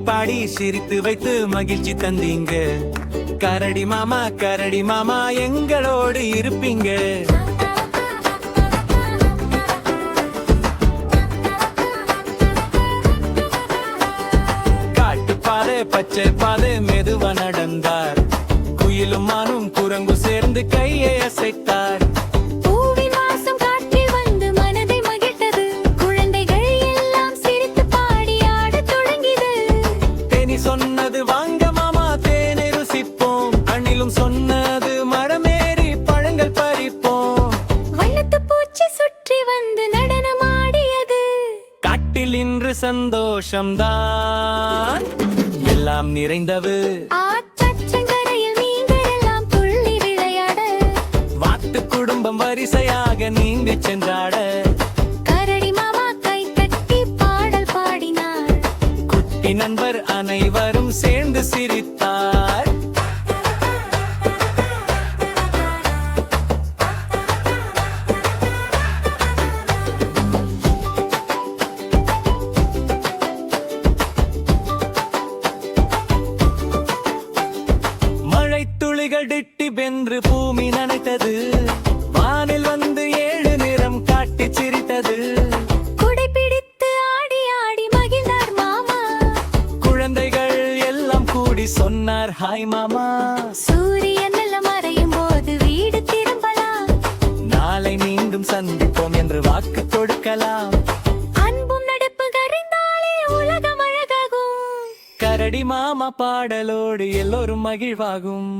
பாடி சிரித்து வைத்து மகிழ்ச்சி தந்தீங்க. கரடி மாமா எங்களோடு இருப்பீங்க. காட்டு பாதை பச்சை பாதை மெதுவா நடந்தார். குயிலும் மானும் குரங்கு சேர்ந்து கையை அசைத்தார். சொன்னது வாங்க மாமா தேனை ருசிப்போம். அணிலும் சொன்னது மரமேறி பழங்கள் பறிப்போம். வண்ணத்து பூச்சி சுற்றி வந்து நடனமாடியது. காட்டில் இன்று சந்தோஷம்தான் எல்லாம் நிறைந்தது. ஆற்றங்கரையில் நீங்கள் எல்லாம் துள்ளி விளையாட, வாத்து குடும்பம் வரிசையாக நீங்க சென்றாட, கரடி மாமா கை தட்டி பாடல் பாடினார். குட்டி நண்பர் அனைவரும் சேர்ந்து சிரித்தார். மழை துளிகள் திட்டிபென்று பூமி நனைத்தது. வானில் வந்து 7 நிறம் காட்டி சிரித்தது. குடை பிடித்து ஆடி ஆடி மகிழ்ந்தார் மாமா. குழந்தைகள் எல்லாம் கூடி சொன்னார் ஹாய் மாமா. சூரியன் எல்லாம் மறையும் போது வீடு திரும்பலாம். நாளை மீண்டும் சந்திப்போம் என்று வாக்கு கொடுக்கலாம். அன்பும் நட்பு கரைந்தாலே உலகம் அழகாகும். கரடி மாமா பாடலோடு எல்லோரும் மகிழ்வாகும்.